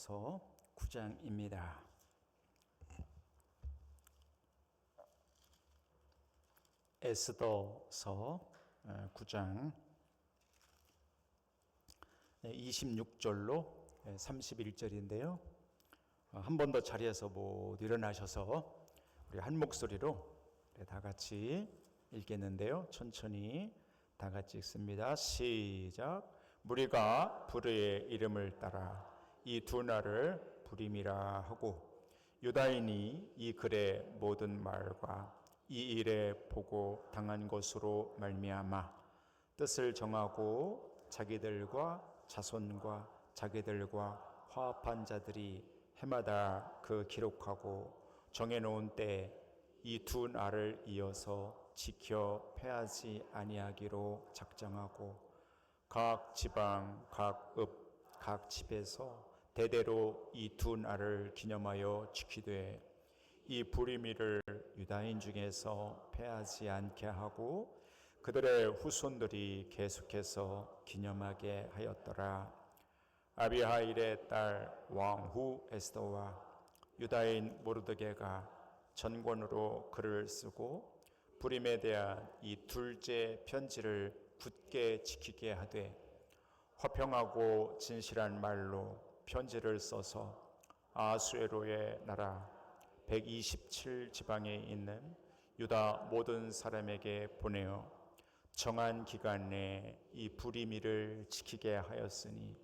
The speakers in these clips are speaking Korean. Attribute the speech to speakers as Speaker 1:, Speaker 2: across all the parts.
Speaker 1: 에스더서 9장입니다. 에스더서 9장 26절로 31절인데요. 한 번 더 자리에서 못 일어나셔서 우리 한 목소리로 다 같이 읽겠는데요. 천천히 다 같이 읽습니다. 시작. 무리가 부르의 이름을 따라 이 두 날을 부림이라 하고 유다인이 이 글의 모든 말과 이 일에 보고 당한 것으로 말미암아 뜻을 정하고 자기들과 자손과 자기들과 화합한 자들이 해마다 그 기록하고 정해놓은 때에 이 두 날을 이어서 지켜 패하지 아니하기로 작정하고 각 지방, 각 읍, 각 집에서 대대로 이 두 날을 기념하여 지키되 이 부리미를 유다인 중에서 패하지 않게 하고 그들의 후손들이 계속해서 기념하게 하였더라. 아비하일의 딸 왕후 에스더와 유다인 모르드게가 전권으로 글을 쓰고 부림에 대한 이 둘째 편지를 굳게 지키게 하되 화평하고 진실한 말로 편지를 써서 아수에로의 나라 127지방에 있는 유다 모든 사람에게 보내어 정한 기간 내에 이 부리미를 지키게 하였으니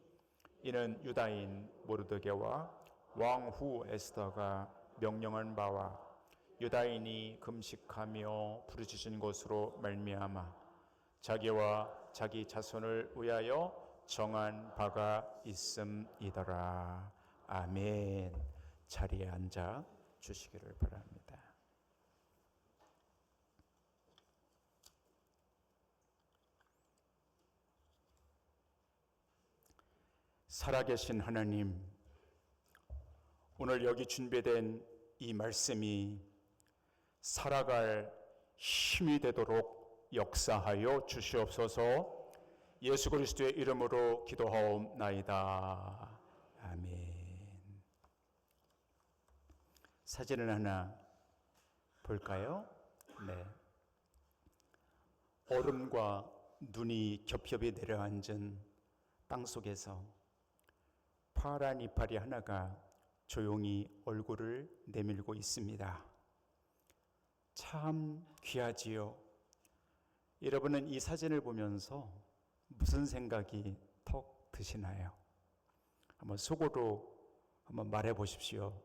Speaker 1: 이는 유다인 모르드게와 왕후 에스더가 명령한 바와 유다인이 금식하며 부르짖은 것으로 말미암아 자기와 자기 자손을 위하여 정한 바가 있음이더라. 아멘. 자리에 앉아 주시기를 바랍니다. 살아계신 하나님, 오늘 여기 준비된 이 말씀이 살아갈 힘이 되도록 역사하여 주시옵소서. 예수 그리스도의 이름으로 기도하옵나이다. 아멘. 사진을 하나 볼까요? 네. 얼음과 눈이 겹겹이 내려앉은 땅속에서 파란 이파리 하나가 조용히 얼굴을 내밀고 있습니다. 참 귀하지요. 여러분은 이 사진을 보면서 무슨 생각이 턱 드시나요? 한번 속으로 한번 말해 보십시오.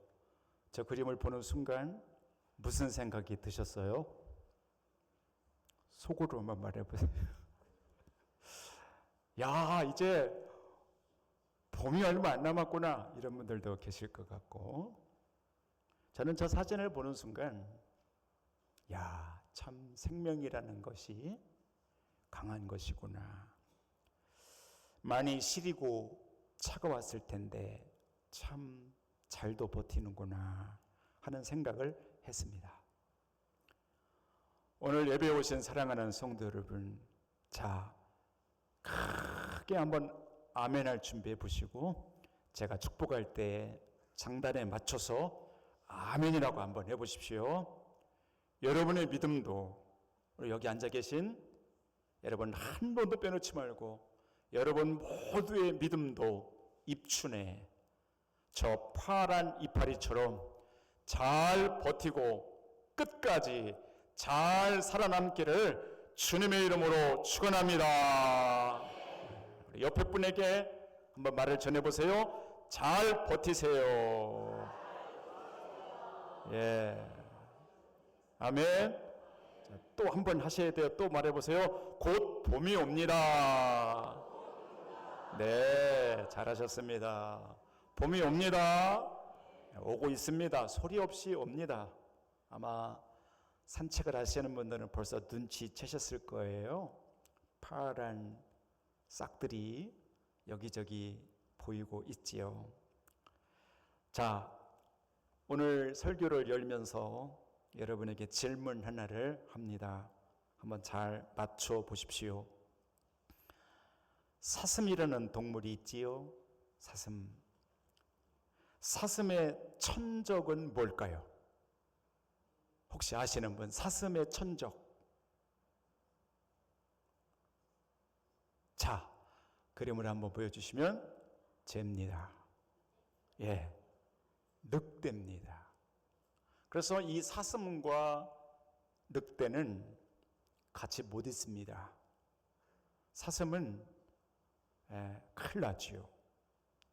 Speaker 1: 저 그림을 보는 순간 무슨 생각이 드셨어요? 속으로 한번 말해 보세요. 야, 이제 봄이 얼마 안 남았구나, 이런 분들도 계실 것 같고, 저는 저 사진을 보는 순간 야, 참 생명이라는 것이 강한 것이구나, 많이 시리고 차가웠을 텐데 참 잘도 버티는구나 하는 생각을 했습니다. 오늘 예배에 오신 사랑하는 성도 여러분, 자, 크게 한번 아멘 할 준비해 보시고 제가 축복할 때 장단에 맞춰서 아멘이라고 한번 해보십시오. 여러분의 믿음도, 여기 앉아 계신 여러분 한 번도 빼놓지 말고 여러분 모두의 믿음도 입춘에 저 파란 이파리처럼 잘 버티고 끝까지 잘 살아남기를 주님의 이름으로 축원합니다. 옆에 분에게 한번 말을 전해보세요. 잘 버티세요. 예. 아멘. 또 한 번 하셔야 돼요. 또 말해보세요. 곧 봄이 옵니다. 네, 잘하셨습니다. 봄이 옵니다. 오고 있습니다. 소리 없이 옵니다. 아마 산책을 하시는 분들은 벌써 눈치채셨을 거예요. 파란 싹들이 여기저기 보이고 있지요. 자, 오늘 설교를 열면서 여러분에게 질문 하나를 합니다. 한번 잘 맞춰 보십시오. 사슴이라는 동물이 있지요. 사슴. 사슴의 천적은 뭘까요? 혹시 아시는 분? 사슴의 천적. 자, 그림을 한번 보여주시면 잽니다. 예, 늑대입니다. 그래서 이 사슴과 늑대는 같이 못 있습니다. 사슴은 큰일 나지요.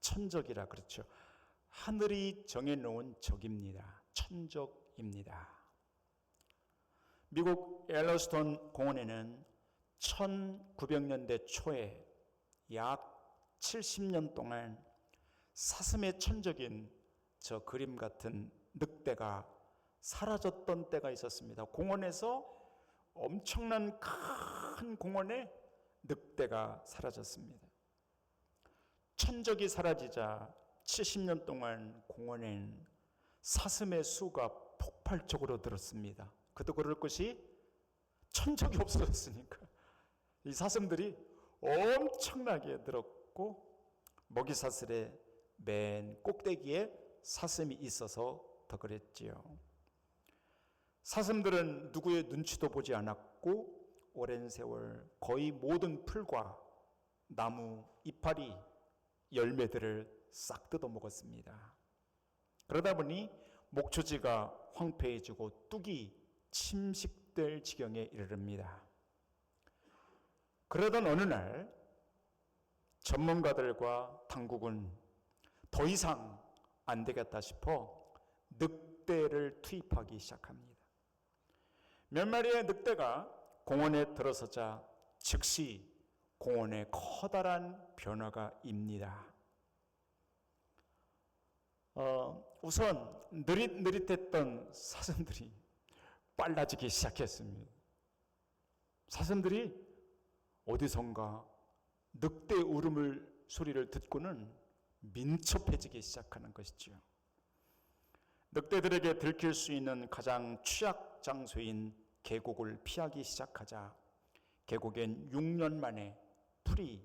Speaker 1: 천적이라 그렇죠. 하늘이 정해놓은 적입니다. 천적입니다. 미국 옐로스톤 공원에는 1900년대 초에 약 70년 동안 사슴의 천적인 저 그림 같은 늑대가 사라졌던 때가 있었습니다. 공원에서 엄청난 큰 공원에 늑대가 사라졌습니다. 천적이 사라지자 70년 동안 공원엔 사슴의 수가 폭발적으로 늘었습니다. 그도 그럴 것이 천적이 없어졌으니까 이 사슴들이 엄청나게 늘었고 먹이사슬의 맨 꼭대기에 사슴이 있어서 더 그랬지요. 사슴들은 누구의 눈치도 보지 않았고 오랜 세월 거의 모든 풀과 나무, 이파리, 열매들을 싹 뜯어 먹었습니다. 그러다 보니 목초지가 황폐해지고 뚝이 침식될 지경에 이르릅니다. 그러던 어느 날 전문가들과 당국은 더 이상 안 되겠다 싶어 늑대를 투입하기 시작합니다. 몇 마리의 늑대가 공원에 들어서자 즉시 공원에 커다란 변화가 입니다. 우선 느릿느릿했던 사슴들이 빨라지기 시작했습니다. 사슴들이 어디선가 늑대 울음을 소리를 듣고는 민첩해지기 시작하는 것이죠. 늑대들에게 들킬 수 있는 가장 취약 장소인 계곡을 피하기 시작하자 계곡엔 6년 만에 풀이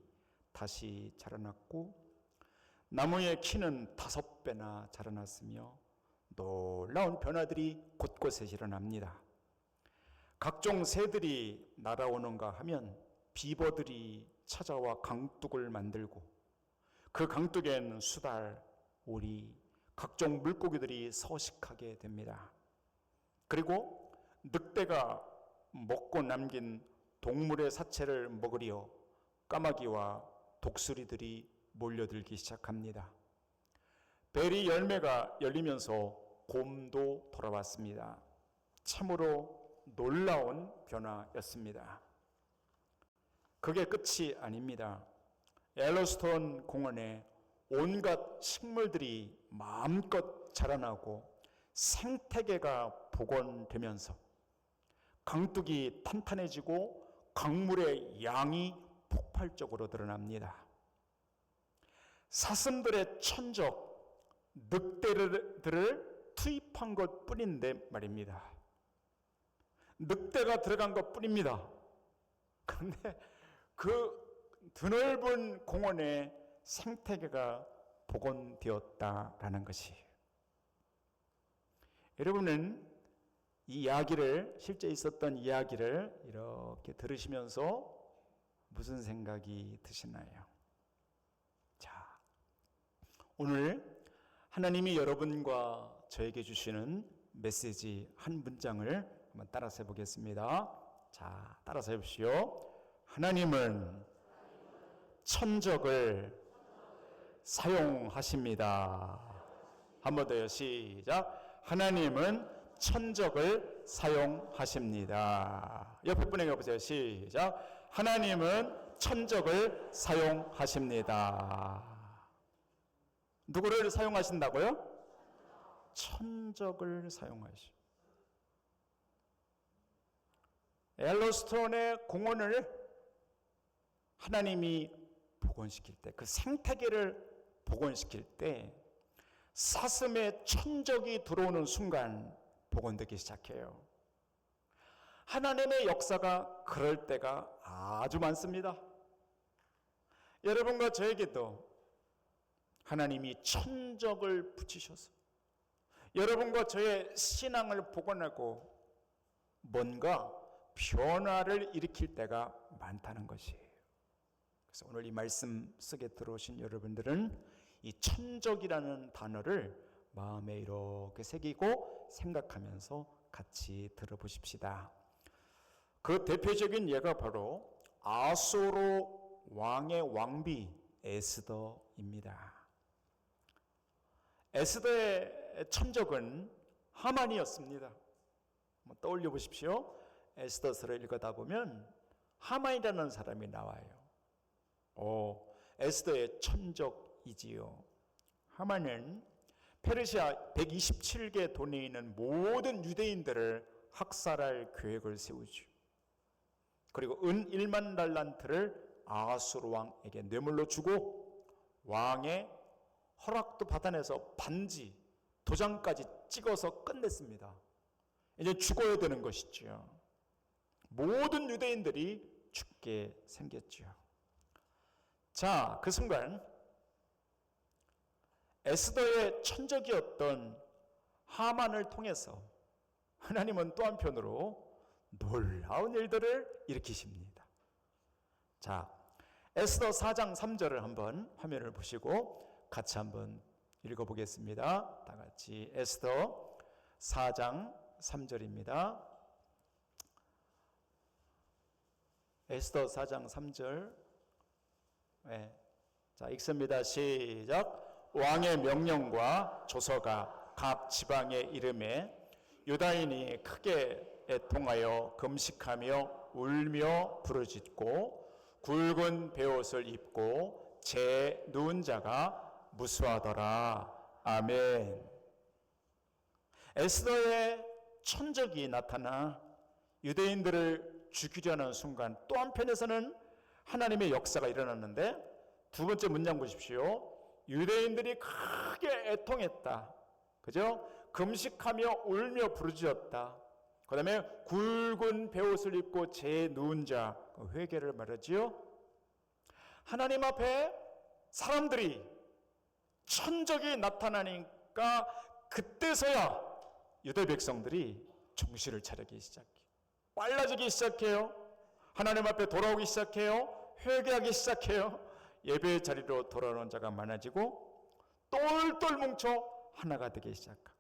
Speaker 1: 다시 자라났고 나무의 키는 5배나 자라났으며 놀라운 변화들이 곳곳에 일어납니다. 각종 새들이 날아오는가 하면 비버들이 찾아와 강둑을 만들고 그 강둑엔 수달, 오리, 각종 물고기들이 서식하게 됩니다. 그리고 늑대가 먹고 남긴 동물의 사체를 먹으려 까마귀와 독수리들이 몰려들기 시작합니다. 베리 열매가 열리면서 곰도 돌아왔습니다. 참으로 놀라운 변화였습니다. 그게 끝이 아닙니다. 옐로스톤 공원에 온갖 식물들이 마음껏 자라나고 생태계가 복원되면서 강둑이 탄탄해지고 강물의 양이 폭발적으로 늘어납니다. 사슴들의 천적, 늑대들을 투입한 것 뿐인데 말입니다. 늑대가 들어간 것 뿐입니다. 그런데 그 드넓은 공원에 생태계가 복원되었다라는 것이에요. 여러분은 이 이야기를, 실제 있었던 이야기를 이렇게 들으시면서 무슨 생각이 드시나요? 자, 오늘 하나님이 여러분과 저에게 주시는 메시지 한 문장을 한번 따라서 해보겠습니다. 자, 따라서 해보시오. 하나님은 천적을 사용하십니다. 한 번 더요. 시작. 하나님은 천적을 사용하십니다. 옆에 분에게 보세요. 시작. 하나님은 천적을 사용하십니다. 누구를 사용하신다고요? 천적을 사용하십니다. 옐로스톤의 공원을 하나님이 복원시킬 때, 그 생태계를 복원시킬 때 사슴의 천적이 들어오는 순간 복원되기 시작해요. 하나님의 역사가 그럴 때가 아주 많습니다. 여러분과 저에게도 하나님이 천적을 붙이셔서 여러분과 저의 신앙을 복원하고 뭔가 변화를 일으킬 때가 많다는 것이에요. 그래서 오늘 이 말씀 속에 들어오신 여러분들은 이 천적이라는 단어를 마음에 이렇게 새기고 생각하면서 같이 들어보십시다. 그 대표적인 예가 바로 아소로 왕의 왕비 에스더입니다. 에스더의 천적은 하만이었습니다. 한번 떠올려 보십시오. 에스더서를 읽어다 보면 하만이라는 사람이 나와요. 에스더의 천적이지요. 하만은 페르시아 127개 도내에 있는 모든 유대인들을 학살할 계획을 세우죠. 그리고 은 1만 달란트를 아수르 왕에게 뇌물로 주고 왕의 허락도 받아내서 반지, 도장까지 찍어서 끝냈습니다. 이제 죽어야 되는 것이죠. 모든 유대인들이 죽게 생겼죠. 자, 그 순간 에스더의 천적이었던 하만을 통해서 하나님은 또 한편으로 놀라운 일들을 일으키십니다. 자, 에스더 4장 3절을 한번 화면을 보시고 같이 한번 읽어보겠습니다. 다 같이 에스더 4장 3절입니다. 에스더 4장 3절. 네. 자, 읽습니다. 시작. 왕의 명령과 조서가 각 지방의 이름에 유다인이 크게 애통하여 금식하며 울며 부르짖고 굵은 베옷을 입고 제 누운 자가 무수하더라. 아멘. 에스더의 천적이 나타나 유대인들을 죽이려는 순간 또 한편에서는 하나님의 역사가 일어났는데 두 번째 문장 보십시오. 유대인들이 크게 애통했다. 그죠? 금식하며 울며 부르짖었다. 그 다음에 굵은 베옷을 입고 제 누운 자, 회개를 말하지요. 하나님 앞에 사람들이 천적이 나타나니까 그때서야 유대 백성들이 정신을 차리기 시작해요. 빨라지기 시작해요. 하나님 앞에 돌아오기 시작해요. 회개하기 시작해요. 예배의 자리로 돌아오는 자가 많아지고 똘똘 뭉쳐 하나가 되기 시작합니다.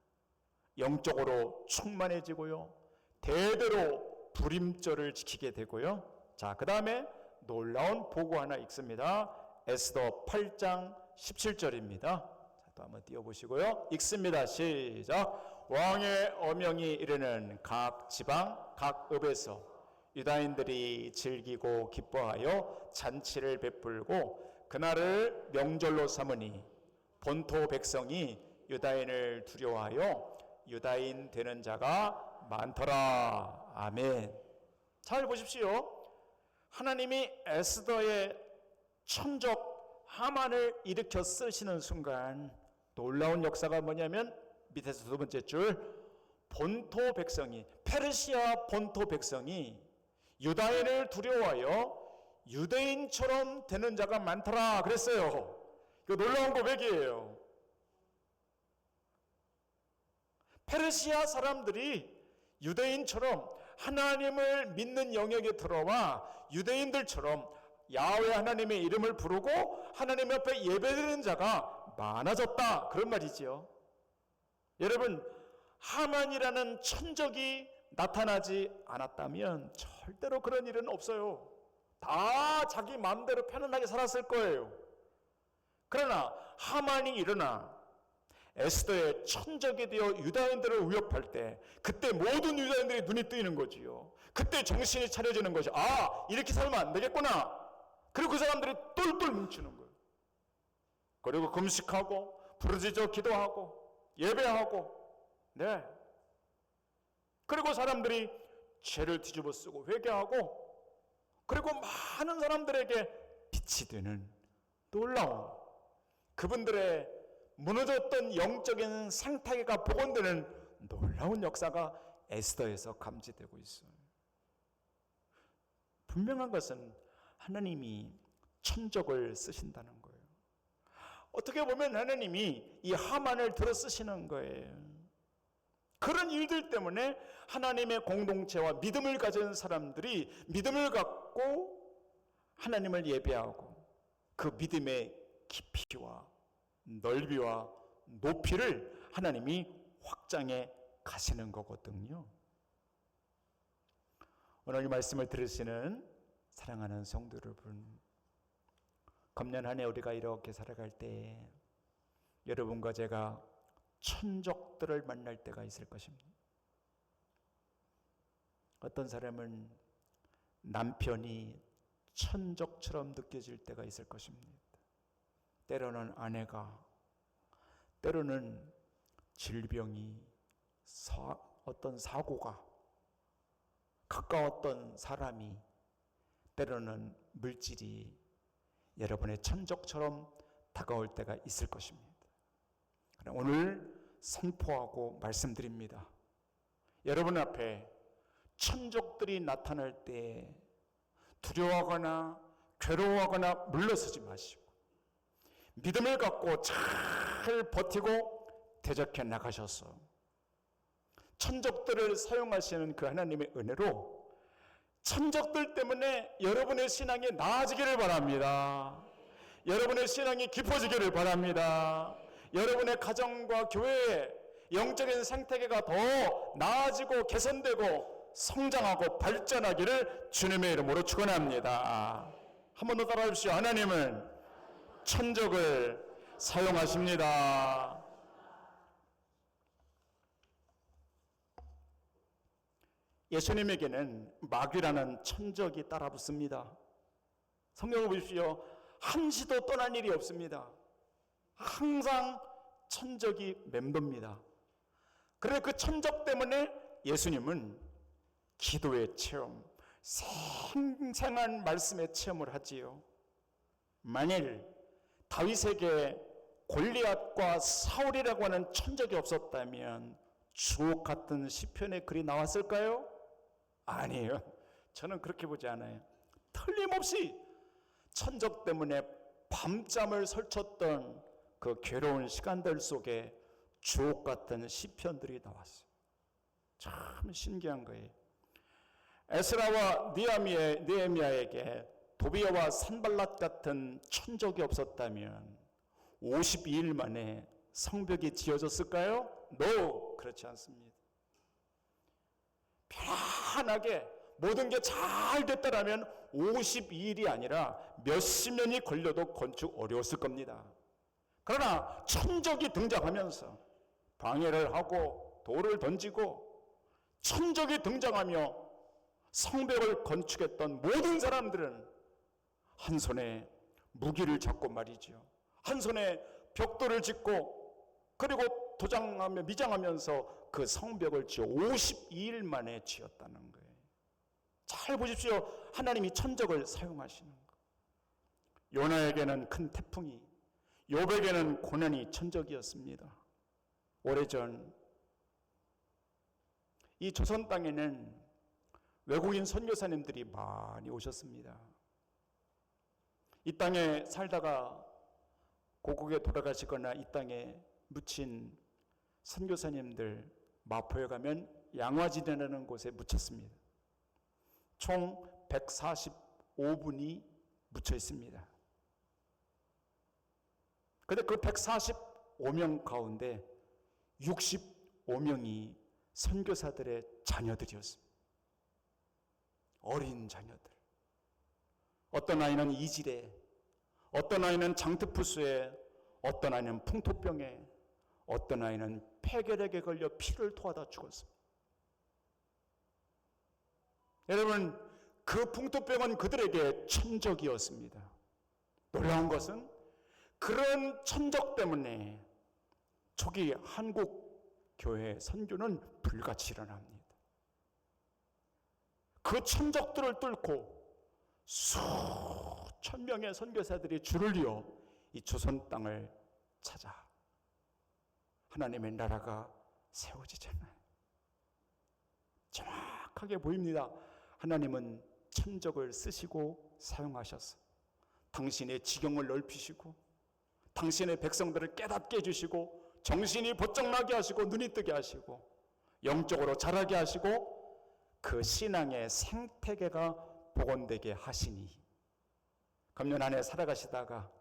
Speaker 1: 영적으로 충만해지고요. 대대로 불임절을 지키게 되고요. 자, 그 다음에 놀라운 보고 하나 읽습니다. 에스더 8장 17절입니다. 자, 또 한번 띄워보시고요. 읽습니다. 시작. 왕의 어명이 이르는 각 지방 각 읍에서 유다인들이 즐기고 기뻐하여 잔치를 베풀고 그날을 명절로 삼으니 본토 백성이 유다인을 두려워하여 유다인 되는 자가 많더라. 아멘. 잘 보십시오. 하나님이 에스더의 천적 하만을 일으켜 쓰시는 순간 놀라운 역사가 뭐냐면 밑에서 두 번째 줄 본토 백성이 페르시아 본토 백성이 유다인을 두려워하여 유대인처럼 되는 자가 많더라 그랬어요. 이거 놀라운 고백이에요. 페르시아 사람들이 유대인처럼 하나님을 믿는 영역에 들어와 유대인들처럼 야훼 하나님의 이름을 부르고 하나님 앞에 예배드리는 자가 많아졌다 그런 말이지요. 여러분, 하만이라는 천적이 나타나지 않았다면 절대로 그런 일은 없어요. 다 자기 마음대로 편안하게 살았을 거예요. 그러나 하만이 일어나 에스더의 천적이 되어 유다인들을 위협할 때 그때 모든 유다인들이 눈이 뜨이는 거지요. 그때 정신이 차려지는 것이 이렇게 살면 안 되겠구나. 그리고 그 사람들이 똘똘 뭉치는 거예요. 그리고 금식하고 부르짖어 기도하고 예배하고 네. 그리고 사람들이 죄를 뒤집어 쓰고 회개하고 그리고 많은 사람들에게 빛이 되는 놀라운 그분들의 무너졌던 영적인 생태계가 복원되는 놀라운 역사가 에스더에서 감지되고 있어요. 분명한 것은 하나님이 천적을 쓰신다는 거예요. 어떻게 보면 하나님이 이 하만을 들어 쓰시는 거예요. 그런 일들 때문에 하나님의 공동체와 믿음을 가진 사람들이 믿음을 갖고 하나님을 예배하고 그 믿음의 깊이와 넓이와 높이를 하나님이 확장해 가시는 거거든요. 오늘 이 말씀을 들으시는 사랑하는 성도 여러분, 금년 한 해 우리가 이렇게 살아갈 때 여러분과 제가 천적들을 만날 때가 있을 것입니다. 어떤 사람은 남편이 천적처럼 느껴질 때가 있을 것입니다. 때로는 아내가, 때로는 질병이, 어떤 사고가, 가까웠던 사람이, 때로는 물질이 여러분의 천적처럼 다가올 때가 있을 것입니다. 오늘 선포하고 말씀드립니다. 여러분 앞에 천적들이 나타날 때 두려워하거나 괴로워하거나 물러서지 마시고 믿음을 갖고 잘 버티고 대적해 나가셔서 천적들을 사용하시는 그 하나님의 은혜로 천적들 때문에 여러분의 신앙이 나아지기를 바랍니다. 여러분의 신앙이 깊어지기를 바랍니다. 여러분의 가정과 교회의 영적인 생태계가 더 나아지고 개선되고 성장하고 발전하기를 주님의 이름으로 축원합니다. 한 번 더 따라해 주십시오. 하나님은 천적을 사용하십니다. 예수님에게는 마귀라는 천적이 따라붙습니다. 성경을 보십시오. 한시도 떠난 일이 없습니다. 항상 천적이 맴돕니다. 그래서 그 천적 때문에 예수님은 기도의 체험, 생생한 말씀의 체험을 하지요. 만일 다윗에게 골리앗과 사울이라고 하는 천적이 없었다면 주옥 같은 시편의 글이 나왔을까요? 아니에요. 저는 그렇게 보지 않아요. 틀림없이 천적 때문에 밤잠을 설쳤던 그 괴로운 시간들 속에 주옥 같은 시편들이 나왔어요. 참 신기한 거예요. 에스라와 느헤미야에게 도비아와 산발랏 같은 천적이 없었다면 52일 만에 성벽이 지어졌을까요? No, 그렇지 않습니다. 편안하게 모든 게 잘 됐다라면 52일이 아니라 몇십 년이 걸려도 건축 어려웠을 겁니다. 그러나 천적이 등장하면서 방해를 하고 돌을 던지고 천적이 등장하며 성벽을 건축했던 모든 사람들은 한 손에 무기를 잡고 말이죠. 한 손에 벽돌을 짓고 그리고 도장하며 미장하면서 그 성벽을 지어 52일 만에 지었다는 거예요. 잘 보십시오. 하나님이 천적을 사용하시는 거. 요나에게는 큰 태풍이, 욥에게는 고난이 천적이었습니다. 오래전 이 조선 땅에는 외국인 선교사님들이 많이 오셨습니다. 이 땅에 살다가 고국에 돌아가시거나 이 땅에 묻힌 선교사님들 마포에 가면 양화진이라는 곳에 묻혔습니다. 총 145분이 묻혀 있습니다. 그런데 그 145명 가운데 65명이 선교사들의 자녀들이었습니다. 어린 자녀들. 어떤 아이는 이질에, 어떤 아이는 장트푸스에, 어떤 아이는 풍토병에, 어떤 아이는 폐결핵에 걸려 피를 토하다 죽었습니다. 여러분, 그 풍토병은 그들에게 천적이었습니다. 놀라운 것은 그런 천적 때문에 초기 한국 교회 선교는 불같이 일어납니다. 그 천적들을 뚫고 수천 명의 선교사들이 줄을 이어 이 조선 땅을 찾아 하나님의 나라가 세워지잖아요. 정확하게 보입니다. 하나님은 천적을 쓰시고 사용하셔서 당신의 지경을 넓히시고 당신의 백성들을 깨닫게 해주시고 정신이 번쩍 나게 하시고 눈이 뜨게 하시고 영적으로 자라게 하시고 그 신앙의 생태계가 복원되게 하시니 금년 한 해 살아가시다가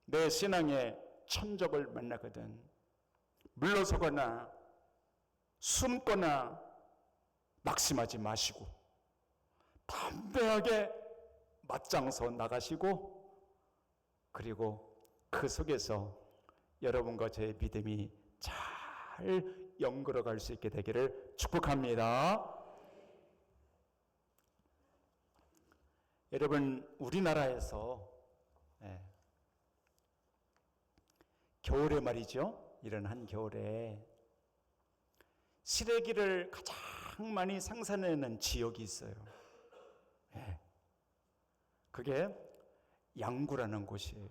Speaker 1: 내 신앙의 천적을 만나거든 물러서거나 숨거나 낙심하지 마시고 담대하게 맞장서 나가시고 그리고 그 속에서 여러분과 저의 믿음이 잘 연결어갈 수 있게 되기를 축복합니다. 여러분 우리나라에서 겨울에 말이죠. 이런 한겨울에 시래기를 가장 많이 생산하는 지역이 있어요. 그게 양구라는 곳이에요.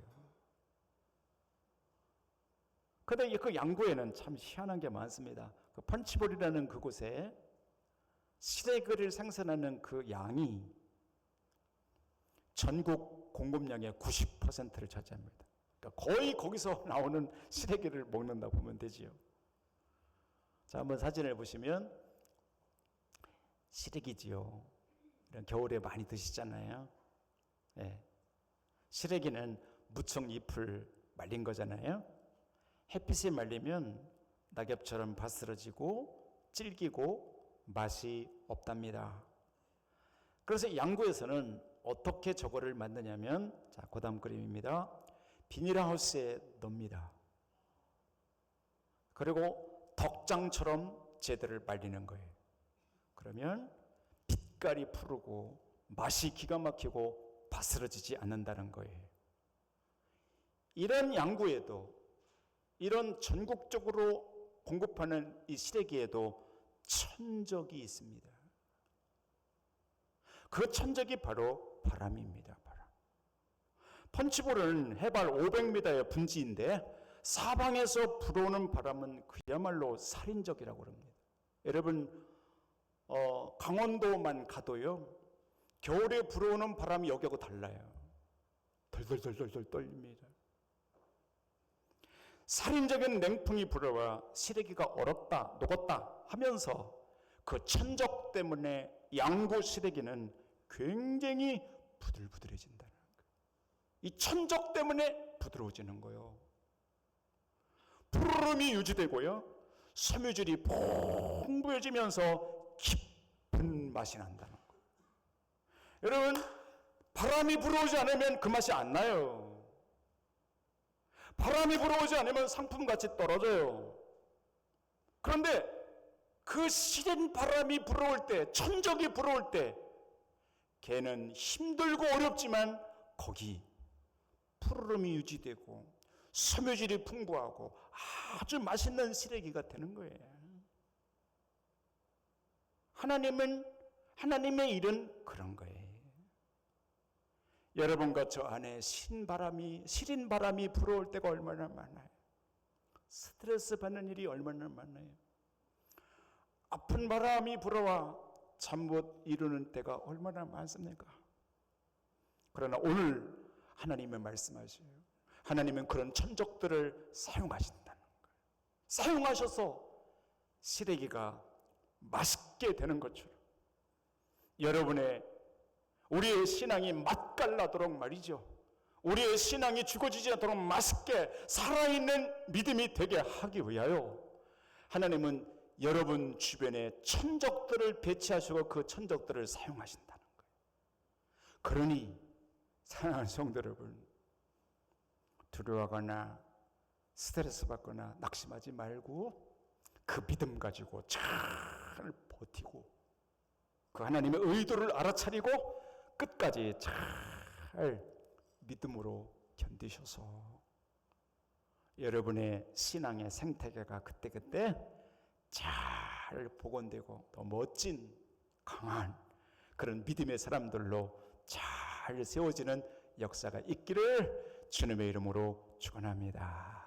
Speaker 1: 그런데 그 양구에는 참 희한한 게 많습니다. 그 펀치볼이라는 그곳에 시래기를 생산하는 그 양이 전국 공급량의 90%를 차지합니다. 그러니까 거의 거기서 나오는 시래기를 먹는다 보면 되지요. 자, 한번 사진을 보시면 시래기지요. 이런 겨울에 많이 드시잖아요. 시래기는 무청 잎을 말린 거잖아요. 햇빛에 말리면 낙엽처럼 바스러지고 질기고 맛이 없답니다. 그래서 양구에서는 어떻게 저거를 만드냐면 자, 그 다음 그림입니다. 비닐하우스에 넣습니다. 그리고 덕장처럼 쟤들을 말리는 거예요. 그러면 빛깔이 푸르고 맛이 기가 막히고 바스러지지 않는다는 거예요. 이런 양구에도 이런 전국적으로 공급하는 이 시래기에도 천적이 있습니다. 그 천적이 바로 바람입니다. 바람. 펀치볼은 해발 500m의 분지인데 사방에서 불어오는 바람은 그야말로 살인적이라고 합니다. 여러분 강원도만 가도요. 겨울에 불어오는 바람이 여기하고 달라요. 덜덜덜덜 떨립니다. 살인적인 냉풍이 불어와 시래기가 얼었다 녹았다 하면서 그 천적 때문에 양구 시래기는 굉장히 부들부들해진다는 거예요. 이 천적 때문에 부드러워지는 거예요. 푸르름이 유지되고요. 섬유질이 풍부해지면서 깊은 맛이 난다는 거예요. 여러분 바람이 불어오지 않으면 그 맛이 안 나요. 바람이 불어오지 않으면 상품같이 떨어져요. 그런데 그 시린 바람이 불어올 때, 천적이 불어올 때 걔는 힘들고 어렵지만 거기 푸르름이 유지되고 섬유질이 풍부하고 아주 맛있는 시래기가 되는 거예요. 하나님의 일은 그런 거예요. 여러분과 저 안에 시린 바람이 불어올 때가 얼마나 많아요. 스트레스 받는 일이 얼마나 많아요. 아픈 바람이 불어와 잠 못 이루는 때가 얼마나 많습니까? 그러나 오늘 하나님은 말씀하셔요. 하나님은 그런 천적들을 사용하신다는 거예요. 사용하셔서 시래기가 맛있게 되는 것처럼 우리의 신앙이 맛깔나도록 말이죠. 우리의 신앙이 죽어지지 않도록 맛있게 살아있는 믿음이 되게 하기 위하여 하나님은 여러분 주변에 천적들을 배치하시고 그 천적들을 사용하신다는 거예요. 그러니 사랑하는 성도 여러분, 두려워하거나 스트레스 받거나 낙심하지 말고 그 믿음 가지고 잘 버티고 그 하나님의 의도를 알아차리고 끝까지 잘 믿음으로 견디셔서 여러분의 신앙의 생태계가 그때그때 잘 복원되고 더 멋진 강한 그런 믿음의 사람들로 잘 세워지는 역사가 있기를 주님의 이름으로 축원합니다.